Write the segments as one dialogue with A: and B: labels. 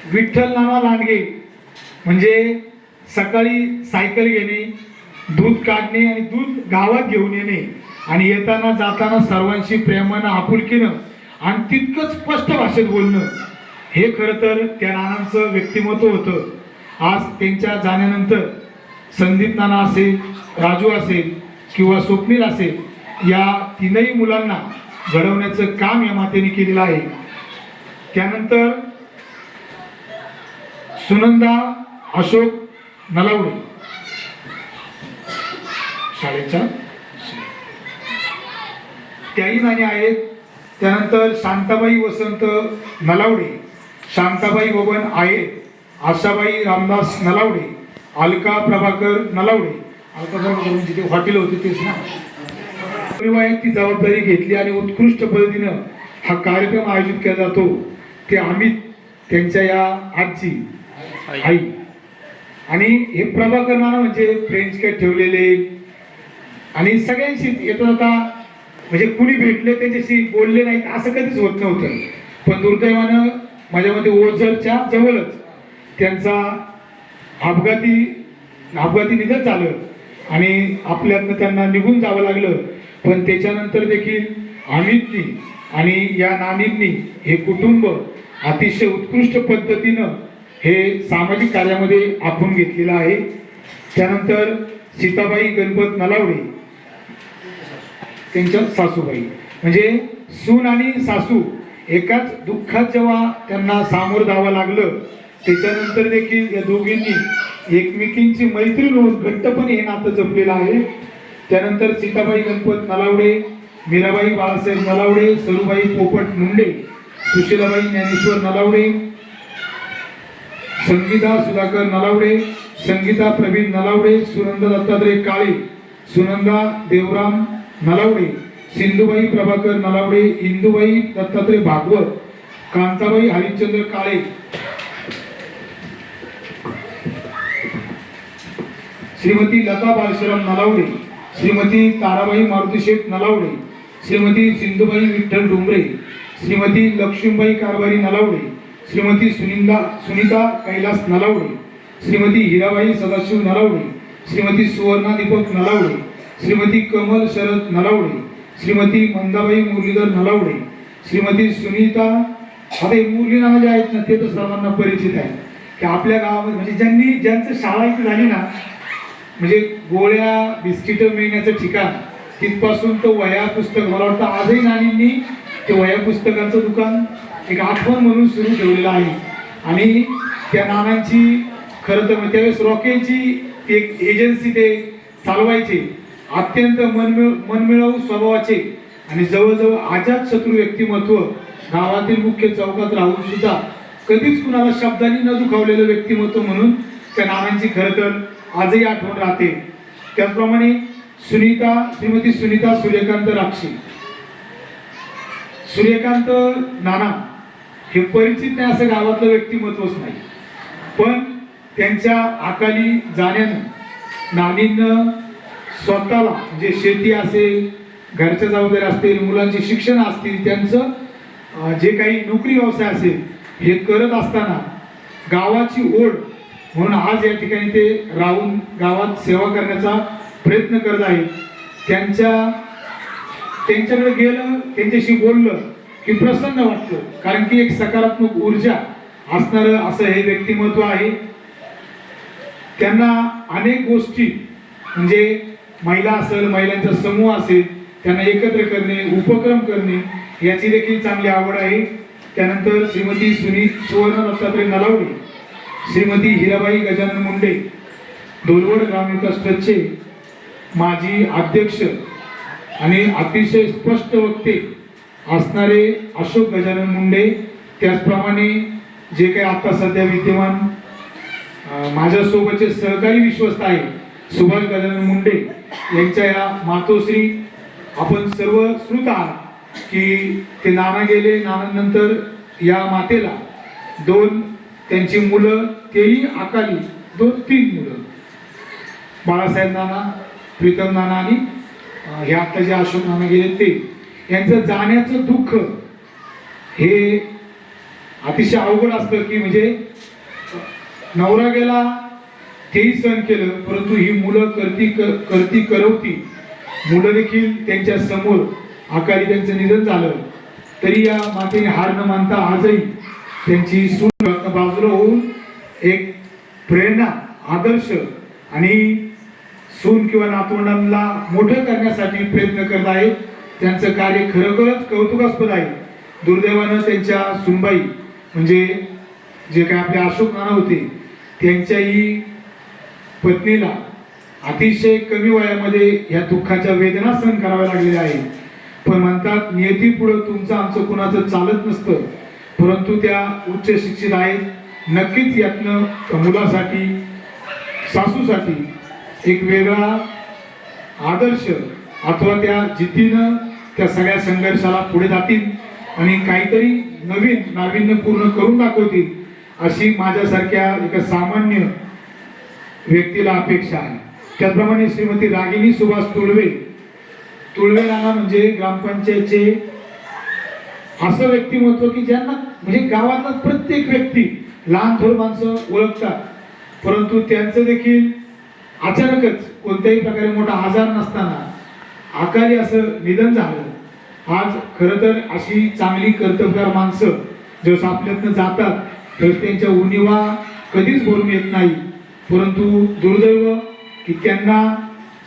A: विठ्ठल नाना लांडगे म्हणजे सकाळी सायकल घेणे, दूध काढणे आणि दूध गावात घेऊन येणे आणि येताना जाताना सर्वांशी प्रेमानं आपुलकीनं आणि तितकंच स्पष्ट भाषेत बोलणं, हे खरं तर त्या नानांचं व्यक्तिमत्व होतं. आज त्यांच्या जाण्यानंतर संदीप नाना असेल, राजू असेल किंवा स्वप्नील असेल, या तीनही मुलांना घडवण्याचं काम या मातेने केलेलं आहे. त्यानंतर सुनंदा अशोक नलावडे शाळेच्या त्याही नाणी आहेत. त्यानंतर शांताबाई वसंत नलावडे, शांताबाई बबन आहेत, आशाबाई रामदास नलावडे, अलका प्रभाकर नलावडे. अलका प्रभाकर म्हणजे ते हॉटेल होते तेच ना. ती जबाबदारी घेतली आणि उत्कृष्ट पद्धतीनं हा कार्यक्रम आयोजित केला जातो. ते अमित त्यांच्या या आजी आई आणि हे प्रभाकर नाना म्हणजे फ्रेंच कॅट ठेवलेले आणि सगळ्यांशी येता जाता म्हणजे कुणी भेटले त्यांच्याशी बोलले नाहीत असं कधीच होत नव्हतं. पण दुर्दैवानं माझ्यामध्ये ओझरच्या जवळच त्यांचा अपघाती निधन झालं आणि आपल्यातनं त्यांना निघून जावं लागलं. पण त्याच्यानंतर देखील अमितनी आणि या नानींनी हे कुटुंब अतिशय उत्कृष्ट पद्धतीनं हे सामाजिक कार्यामध्ये आखून घेतलेलं आहे. त्यानंतर सीताबाई गणपत नलावडे त्यांच्या सासूबाई म्हणजे सून आणि सासू एकाच दुःखात जेव्हा त्यांना सामोरं जावं लागलं, त्याच्यानंतर देखील या दोघींनी एकमेकींची मैत्री होऊन घट्टपणे हे नातं जपलेलं आहे. त्यानंतर सीताबाई गणपत नलावडे, मीराबाई बाळासाहेब नलावडे, सरूबाई पोपट मुंडे, सुशीलाबाई ज्ञानेश्वर नलावडे, संगीता सुधाकर नलावडे, संगीता प्रवीण नलावडे, सुनंदा दत्तात्रय काळे, सुनंदा देवराम नलावडे, सिंधुबाई प्रभाकर नलावडे, इंदुबाई दत्तात्रय भागवत, कांताबाई हरिश्चंद्र काळे, श्रीमती लता बालशराम नलावडे, श्रीमती ताराबाई मारुतीशेठ नलावडे, श्रीमती सिंधुबाई विठ्ठल डोंबरे, श्रीमती लक्ष्मीबाई कारभारी नलावडे, श्रीमती सुनीता कैलास नलावडे, श्रीमती हिराबाई सदाशिव नलावडे, श्रीमती सुवर्णा दीपक नलावडे, श्रीमती कमल शरद नलावडे, श्रीमती मंदाबाई मुरलीधर नलावडे, श्रीमती सुनीता. आता हे मुरली नाव जे आहेत ना ते तर सर्वांना परिचित आहे की आपल्या गावामध्ये म्हणजे ज्यांचं शाळा इथे झाली ना, म्हणजे गोळ्या बिस्किट मिळण्याचं ठिकाण तिथपासून तो वह्या पुस्तक, मला वाटतं आजही नानींनी ते वह्या पुस्तकांचं दुकान एक आठवण म्हणून सुरू ठेवलेलं आहे. आणि त्या नानांची खरं तर त्यावेळेस रॉकेलची एक एजन्सी ते चालवायचे, अत्यंत मनमिळावू स्वभावाचे आणि जवळजवळ अजात शत्रू व्यक्तिमत्व, गावातील मुख्य चौकात राहून सुद्धा कधीच कुणाला शब्दांनी न दुखावलेलं व्यक्तिमत्व म्हणून त्या नानांची खरं तर आजही आठवण राहते. त्याचप्रमाणे श्रीमती सुनीता सूर्यकांत राक्षी, सूर्यकांत नाना हे परिचित नाही असं गावातलं व्यक्तिमत्वच नाही, पण त्यांच्या अकाली जाण्यानं नानींनं स्वतःला म्हणजे शेती असेल, घरच्या जबाबदाऱ्या असतील, मुलांची शिक्षण असतील, त्यांचं जे काही नोकरी व्यवसाय असेल हे करत असताना गावाची ओढ म्हणून आज या ठिकाणी ते राहून गावात सेवा करण्याचा प्रयत्न करत आहेत. त्यांच्याकडे गेलं, त्यांच्याशी बोललं की प्रसन्न वाटतं, कारण की एक सकारात्मक ऊर्जा असणारं असं हे व्यक्तिमत्व आहे. त्यांना अनेक गोष्टी म्हणजे महिला असेल, महिलांचा समूह असेल, त्यांना एकत्र करणे, उपक्रम करणे याची देखील चांगली आवड आहे. त्यानंतर श्रीमती सुवर्ण दत्तात्रय नलावडे, श्रीमती हिराबाई गजानन मुंडे, डोलवड ग्रामविकास ट्रस्टचे माजी अध्यक्ष आणि अतिशय स्पष्ट वक्ते असणारे अशोक गजानन मुंडे, त्याचप्रमाणे जे काही आता सध्या विद्यमान माझ्यासोबतचे सहकारी विश्वस्त आहे सुभाष गजानन मुंडे यांच्या या मातोश्री. आपण सर्व श्रुत आहात की ते नाना गेले, नानानंतर या मातेला त्यांची मुलं तेही अकाली 2-3 मुलं, बाळासाहेब नाना, प्रीतम नाना आणि हे आता जे अशोक नाना गेले ते, यांचं जाण्याचं दुःख हे अतिशय अवघड असतं की म्हणजे नवरा गेला तेही सहन केलं, परंतु ही मुलं करती करवती मुलं देखील त्यांच्या समोर अकाली त्यांचं निधन झालं, तरी या मातेने हार न मानता आजही त्यांची सून बाजूला होऊन एक प्रेरणा, आदर्श आणि सून किंवा नातवंडांना मोठं करण्यासाठी प्रयत्न करत आहेत. त्यांचं कार्य खरोखरच कौतुकास्पद आहे. दुर्दैवानं त्यांच्या सुनबाई म्हणजे जे काय आपले अशोक नाना होते त्यांच्याही पत्नीला अतिशय कमी वयामध्ये या दुःखाच्या वेदना सहन कराव्या लागलेल्या आहेत. पण म्हणतात नियती पुढं तुमचं आमचं कुणाचं चालत नसतं, परंतु त्या उच्च शिक्षित आहेत. नक्कीच यातनं मुलासाठी, सासूसाठी एक वेगळा आदर्श अथवा त्या जिद्दीनं त्या सगळ्या संघर्षाला पुढे जातील आणि काहीतरी नवीन नाविन्यपूर्ण करून दाखवतील अशी माझ्यासारख्या एका सामान्य व्यक्तीला अपेक्षा आहे. त्याचप्रमाणे श्रीमती रागिनी सुभाष तुळवे राणा म्हणजे ग्रामपंचायतचे असं व्यक्तिमत्व की ज्यांना म्हणजे गावातला प्रत्येक व्यक्ती लहान थोर माणसं ओळखतात, परंतु त्यांचं देखील अचानकच कोणत्याही प्रकारे मोठा आजार नसताना अकाली असं निधन झालं. आज खरं तर अशी चांगली कर्तबगार माणसं जसं आपल्यातनं जातात तर त्यांच्या उणिवा कधीच भरून येत नाही, परंतु दुर्दैव की त्यांना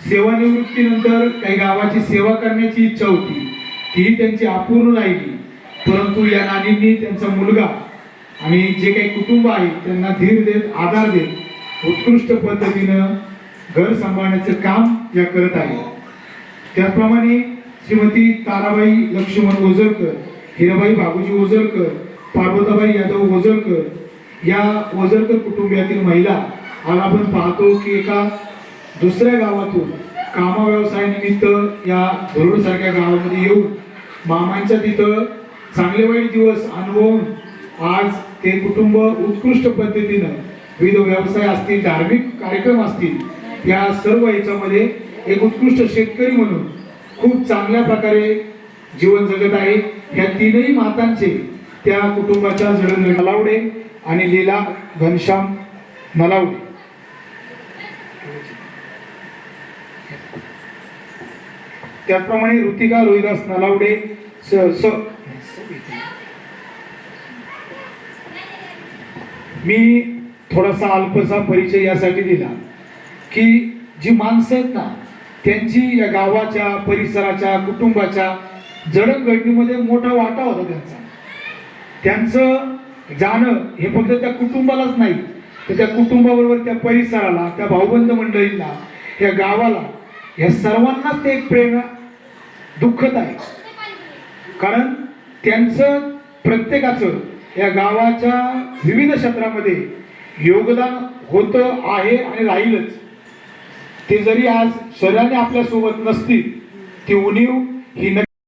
A: सेवानिवृत्तीनंतर काही गावाची सेवा करण्याची इच्छा होती, ती त्यांची अपूर्ण राहिली. परंतु या नानींनी त्यांचा मुलगा आणि जे काही कुटुंब आहे त्यांना धीर देत, आधार देत उत्कृष्ट पद्धतीनं घर सांभाळण्याचं काम या करत आहे. त्याचप्रमाणे श्रीमती ताराबाई लक्ष्मण ओझरकर, हिराबाई बाबूजी ओझरकर, पार्वताबाई यादव ओझरकर या ओझरकर कुटुंबातील महिला आज आपण पाहतो की एका दुसऱ्या गावातून कामा व्यवसायानिमित्त या धुरोड सारख्या गावामध्ये येऊन मामांच्या तिथं चांगले वाईट दिवस अनुभवून आज ते कुटुंब उत्कृष्ट पद्धतीनं विविध व्यवसाय असतील, धार्मिक कार्यक्रम असतील, या सर्व याच्यामध्ये एक उत्कृष्ट शेतकरी म्हणून खूप चांगल्या प्रकारे जीवन जगत आहे. ह्या तीनही मातांचे त्या कुटुंबाच्या जडण नलावडे आणि लीला घनश्याम नलावडे, त्याचप्रमाणे ऋतिका रोहिदास नलावडे मी थोडासा अल्पसा परिचय यासाठी दिला की जी माणसं आहेत ना त्यांची या गावाच्या, परिसराच्या, कुटुंबाच्या जडणघडणीमध्ये मोठा वाटा होता. त्यांचं जाणं हे फक्त त्या कुटुंबालाच नाही तर त्या कुटुंबाबरोबर त्या परिसराला, त्या भाऊबंद मंडळींना, या गावाला, या सर्वांनाच ते एक प्रेरणा दुःखद आहे. कारण त्यांचं प्रत्येकाचं या गावाच्या विविध क्षेत्रामध्ये योगदान होतं, आहे आणि राहीलच. ते जरी आज शरीराने आपल्या सोबत नसतील ती उणीव ही